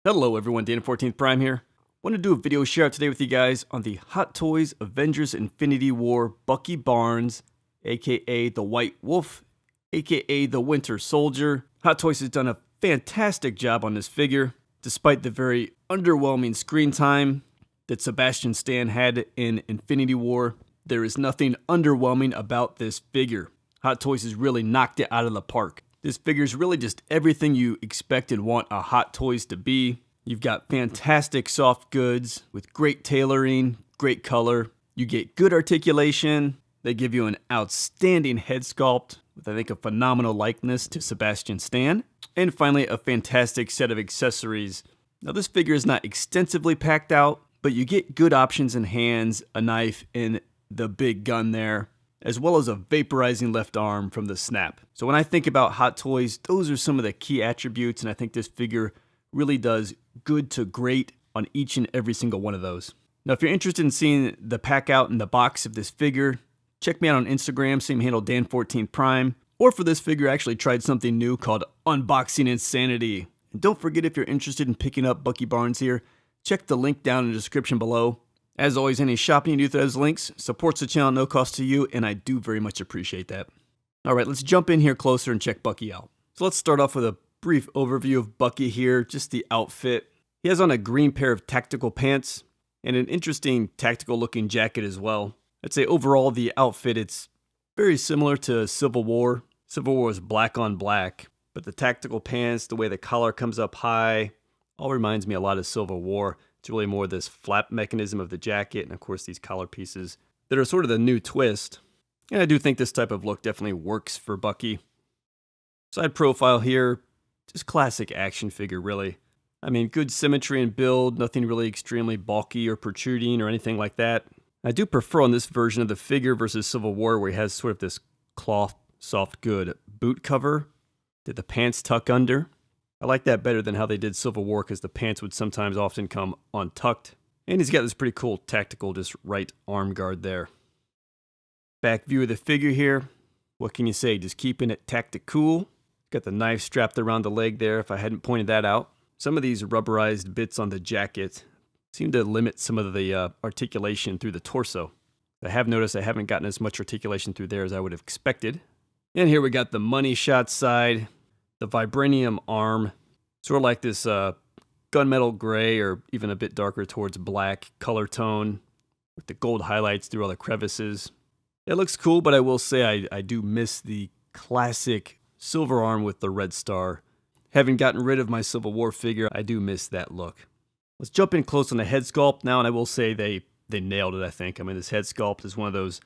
Hello everyone, Dan 14th Prime here. Want to do a video share out today with you guys on the Hot Toys Avengers Infinity War Bucky Barnes, aka the White Wolf, aka the Winter Soldier. Hot Toys has done a fantastic job on this figure, despite the very underwhelming screen time that Sebastian Stan had in Infinity War. There is nothing underwhelming about this figure. Hot Toys has really knocked it out of the park. This figure is really just everything you expect and want a Hot Toys to be. You've got fantastic soft goods with great tailoring, great color. You get good articulation. They give you an outstanding head sculpt with, I think, a phenomenal likeness to Sebastian Stan. And finally, a fantastic set of accessories. Now, this figure is not extensively packed out, but you get good options in hands, a knife, and the big gun there, as well as a vaporizing left arm from the snap. So when I think about Hot Toys, those are some of the key attributes, and I think this figure really does good to great on each and every single one of those. Now, if you're interested in seeing the pack out in the box of this figure, check me out on Instagram, same handle, Dan14 Prime. Or for this figure, I actually tried something new called Unboxing Insanity. And don't forget, if you're interested in picking up Bucky Barnes here, check the link down in the description below. As always, any shopping you do through those links supports the channel, no cost to you, and I do very much appreciate that. All right, let's jump in here closer and check Bucky out. So let's start off with a brief overview of Bucky here, just the outfit. He has on a green pair of tactical pants and an interesting tactical looking jacket as well. I'd say overall the outfit, it's very similar to Civil War. Civil War is black on black, but the tactical pants, the way the collar comes up high, all reminds me a lot of Civil War. It's really more this flap mechanism of the jacket and of course these collar pieces that are sort of the new twist. And I do think this type of look definitely works for Bucky. Side profile here, just classic action figure really. I mean, good symmetry and build, nothing really extremely bulky or protruding or anything like that. I do prefer on this version of the figure versus Civil War where he has sort of this cloth, soft, good boot cover that the pants tuck under. I like that better than how they did Civil War because the pants would sometimes often come untucked. And he's got this pretty cool tactical just right arm guard there. Back view of the figure here. What can you say? Just keeping it tactical. Got the knife strapped around the leg there if I hadn't pointed that out. Some of these rubberized bits on the jacket seem to limit some of the articulation through the torso. I have noticed I haven't gotten as much articulation through there as I would have expected. And here we got the money shot side. The vibranium arm, sort of like this gunmetal gray or even a bit darker towards black color tone with the gold highlights through all the crevices. It looks cool, but I will say I do miss the classic silver arm with the red star. Having gotten rid of my Civil War figure, I do miss that look. Let's jump in close on the head sculpt now, and I will say they nailed it, I think. I mean, this head sculpt is one of those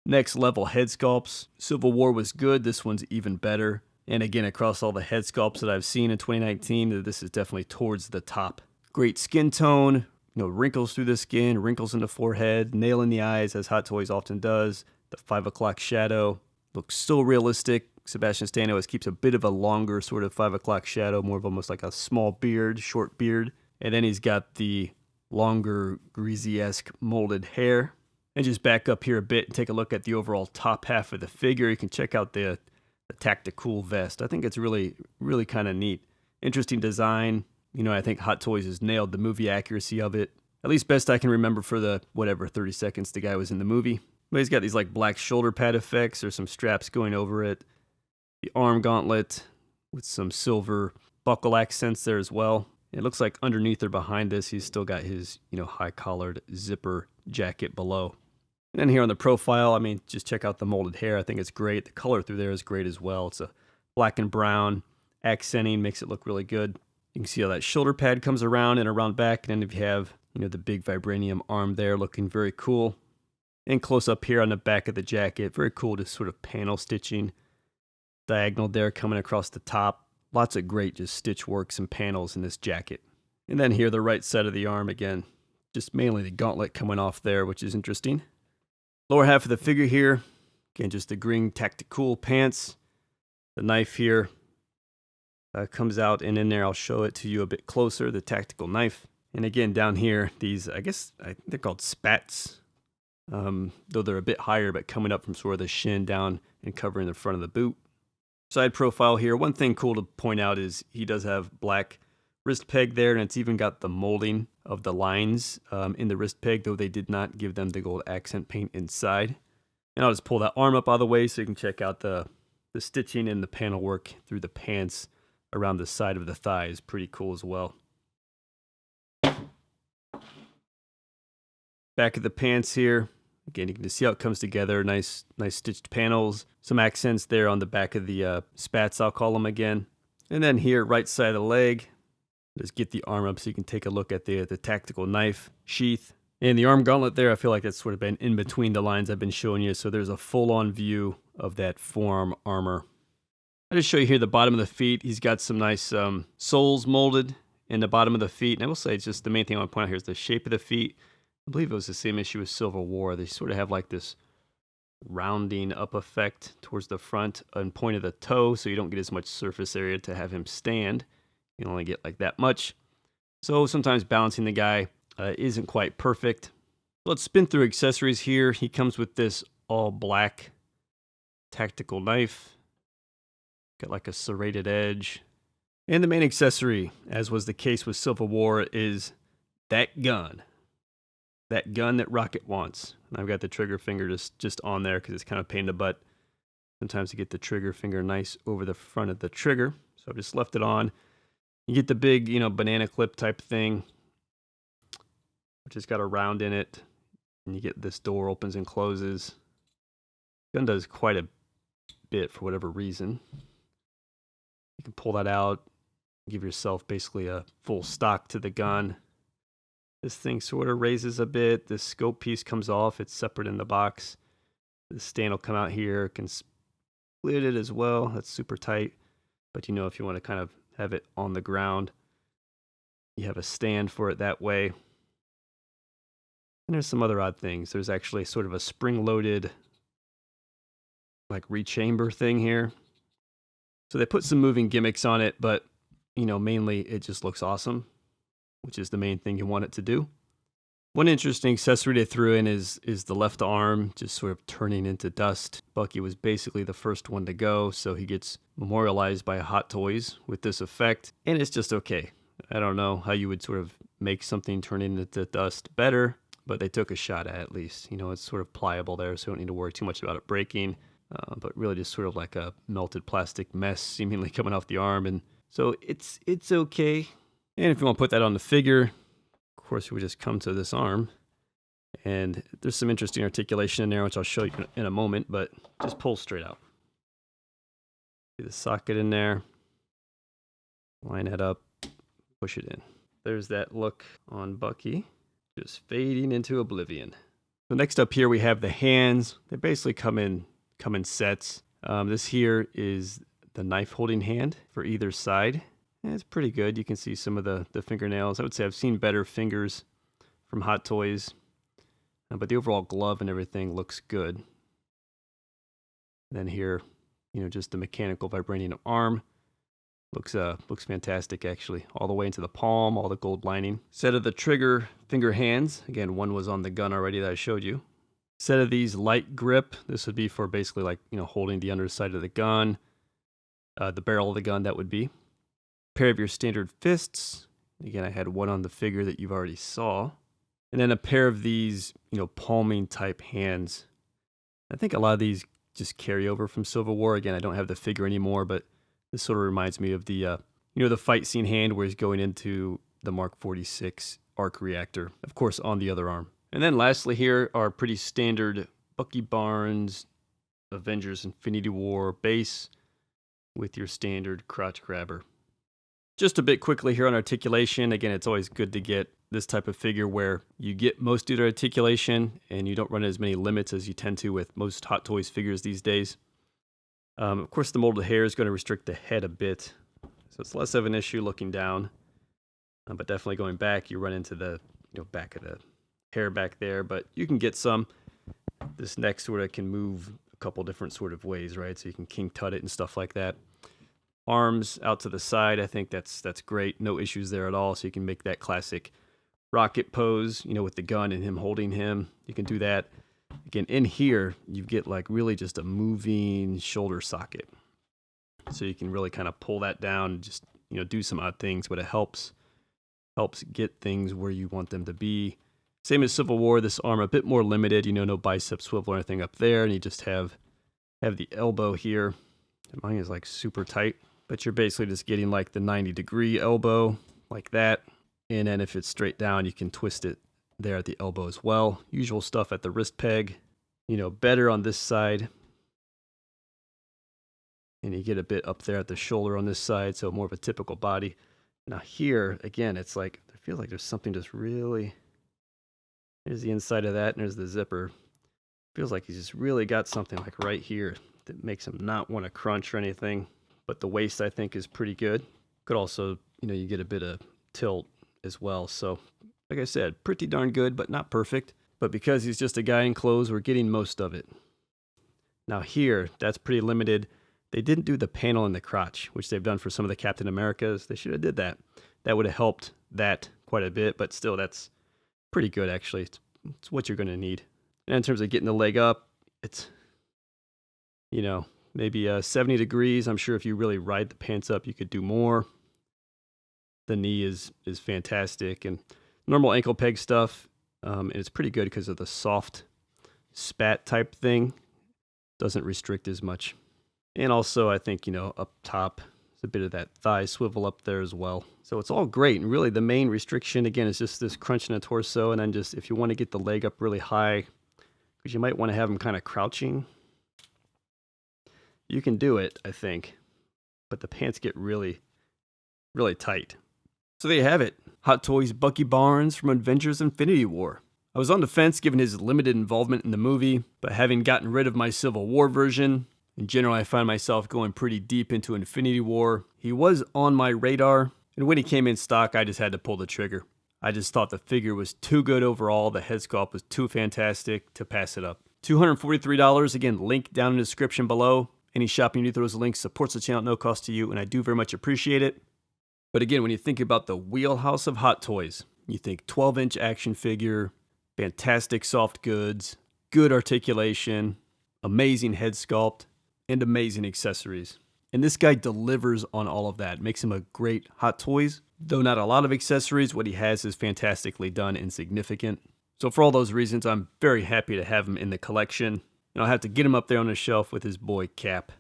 next level head sculpts. Civil War was good, this one's even better. And again, across all the head sculpts that I've seen in 2019, this is definitely towards the top. Great skin tone, wrinkles through the skin, wrinkles in the forehead, nail in the eyes, as Hot Toys often does. The 5 o'clock shadow looks so realistic. Sebastian Stan always keeps a bit of a longer sort of 5 o'clock shadow, more of almost like a small beard, short beard. And then he's got the longer, greasy-esque molded hair. And just back up here a bit and take a look at the overall top half of the figure. You can check out the tactical vest. I think it's really, really kind of neat. Interesting design. I think Hot Toys has nailed the movie accuracy of it. At least best I can remember for the, 30 seconds the guy was in the movie. But he's got these like black shoulder pad effects. There's some straps going over it. The arm gauntlet with some silver buckle accents there as well. It looks like underneath or behind this, he's still got his, high collared zipper jacket below. And then here on the profile, I mean, just check out the molded hair. I think it's great. The color through there is great as well. It's a black and brown accenting, makes it look really good. You can see how that shoulder pad comes around and around back. And then if you have, the big vibranium arm there looking very cool. And close up here on the back of the jacket, very cool, just sort of panel stitching. Diagonal there coming across the top. Lots of great just stitch works and panels in this jacket. And then here, the right side of the arm again, just mainly the gauntlet coming off there, which is interesting. Lower half of the figure here, again, just the green tactical pants. The knife here comes out, and in there, I'll show it to you a bit closer, the tactical knife. And again, down here, these, I think they're called spats, though they're a bit higher, but coming up from sort of the shin down and covering the front of the boot. Side profile here, one thing cool to point out is he does have black wrist peg there, and it's even got the molding of the lines in the wrist peg, though they did not give them the gold accent paint inside. And I'll just pull that arm up out of the way so you can check out the stitching and the panel work through the pants around the side of the thigh is pretty cool as well. Back of the pants here. Again, you can just see how it comes together. Nice stitched panels. Some accents there on the back of the spats, I'll call them again. And then here, right side of the leg. Just get the arm up so you can take a look at the tactical knife sheath. And the arm gauntlet there, I feel like that's sort of been in between the lines I've been showing you. So there's a full-on view of that forearm armor. I'll just show you here the bottom of the feet. He's got some nice soles molded in the bottom of the feet. And I will say, it's just the main thing I want to point out here is the shape of the feet. I believe it was the same issue with Civil War. They sort of have like this rounding up effect towards the front and point of the toe, so you don't get as much surface area to have him stand. You can only get like that much. So sometimes balancing the guy isn't quite perfect. Let's spin through accessories here. He comes with this all black tactical knife. Got like a serrated edge. And the main accessory, as was the case with Civil War, is that gun. That gun that Rocket wants. And I've got the trigger finger just on there because it's kind of a pain in the butt sometimes to get the trigger finger nice over the front of the trigger. So I've just left it on. You get the big, banana clip type thing, which has got a round in it. And you get this door opens and closes. Gun does quite a bit for whatever reason. You can pull that out, give yourself basically a full stock to the gun. This thing sort of raises a bit. This scope piece comes off. It's separate in the box. The stand will come out here. Can split it as well. That's super tight. But if you want to kind of have it on the ground, you have a stand for it that way. And there's some other odd things. There's actually sort of a spring-loaded like rechamber thing here. So they put some moving gimmicks on it, but mainly it just looks awesome, which is the main thing you want it to do. One interesting accessory they threw in is the left arm just sort of turning into dust. Bucky was basically the first one to go, so he gets memorialized by Hot Toys with this effect, and it's just okay. I don't know how you would sort of make something turn into dust better, but they took a shot at least. It's sort of pliable there, so you don't need to worry too much about it breaking, but really just sort of like a melted plastic mess seemingly coming off the arm, and so it's okay. And if you want to put that on the figure, of course, we just come to this arm. And there's some interesting articulation in there, which I'll show you in a moment, but just pull straight out. See the socket in there. Line it up, push it in. There's that look on Bucky, just fading into oblivion. So next up here, we have the hands. They basically come in sets. This here is the knife holding hand for either side. And it's pretty good. You can see some of the fingernails. I would say I've seen better fingers from Hot Toys, but the overall glove and everything looks good. And then here, just the mechanical vibranium arm looks fantastic actually, all the way into the palm, all the gold lining. Set of the trigger finger hands. Again, one was on the gun already that I showed you. Set of these light grip. This would be for basically like holding the underside of the gun, the barrel of the gun. That would be. Pair of your standard fists. Again, I had one on the figure that you've already saw. And then a pair of these, palming type hands. I think a lot of these just carry over from Civil War. Again, I don't have the figure anymore, but this sort of reminds me of the, the fight scene hand where he's going into the Mark 46 arc reactor, of course, on the other arm. And then lastly here are pretty standard Bucky Barnes, Avengers Infinity War base with your standard crotch grabber. Just a bit quickly here on articulation. Again, it's always good to get this type of figure where you get most of the articulation and you don't run as many limits as you tend to with most Hot Toys figures these days. Of course, the molded hair is going to restrict the head a bit, so it's less of an issue looking down. But definitely going back, you run into the back of the hair back there. But you can get some. This neck sort of can move a couple different sort of ways, right? So you can king tut it and stuff like that. Arms out to the side, I think that's great. No issues there at all. So you can make that classic Rocket pose, with the gun and him holding him. You can do that. Again, in here, you get like really just a moving shoulder socket. So you can really kind of pull that down and just, do some odd things, but it helps helps get things where you want them to be. Same as Civil War, this arm a bit more limited, you know, no bicep swivel or anything up there, and you just have the elbow here. And mine is like super tight, but you're basically just getting like the 90-degree elbow like that. And then if it's straight down, you can twist it there at the elbow as well. Usual stuff at the wrist peg, you know, better on this side. And you get a bit up there at the shoulder on this side, so more of a typical body. Now here, again, it's like, I feel like there's something just really, there's the inside of that, and there's the zipper. Feels like he's just really got something like right here that makes him not want to crunch or anything. But the waist, I think, is pretty good. Could also, you know, you get a bit of tilt as well. So, like I said, pretty darn good, but not perfect. But because he's just a guy in clothes, we're getting most of it. Now here, that's pretty limited. They didn't do the panel in the crotch, which they've done for some of the Captain Americas. They should have did that. That would have helped that quite a bit, but still, that's pretty good, actually. It's what you're going to need. And in terms of getting the leg up, it's, you know, maybe 70 degrees. I'm sure if you really ride the pants up, you could do more. The knee is fantastic. And normal ankle peg stuff, and it's pretty good because of the soft spat type thing. Doesn't restrict as much. And also, I think, you know, up top, there's a bit of that thigh swivel up there as well. So it's all great. And really, the main restriction, again, is just this crunch in the torso. And then just, if you want to get the leg up really high, because you might want to have him kind of crouching, you can do it, I think. But the pants get really, really tight. So there you have it. Hot Toys Bucky Barnes from Avengers Infinity War. I was on the fence given his limited involvement in the movie, but having gotten rid of my Civil War version, in general, I find myself going pretty deep into Infinity War. He was on my radar, and when he came in stock, I just had to pull the trigger. I just thought the figure was too good overall, the head sculpt was too fantastic to pass it up. $243, again, link down in the description below. Any shopping you do through those links supports the channel at no cost to you, and I do very much appreciate it. But again, when you think about the wheelhouse of Hot Toys, you think 12-inch action figure, fantastic soft goods, good articulation, amazing head sculpt, and amazing accessories. And this guy delivers on all of that. Makes him a great Hot Toys. Though not a lot of accessories, what he has is fantastically done and significant. So for all those reasons, I'm very happy to have him in the collection. And I'll have to get him up there on the shelf with his boy Cap.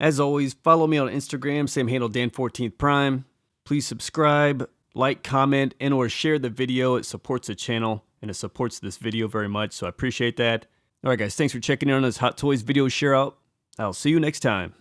As always, follow me on Instagram, same handle, Dan14thPrime. Please subscribe, like, comment, and or share the video. It supports the channel, and it supports this video very much, so I appreciate that. Alright guys, thanks for checking in on this Hot Toys video share out. I'll see you next time.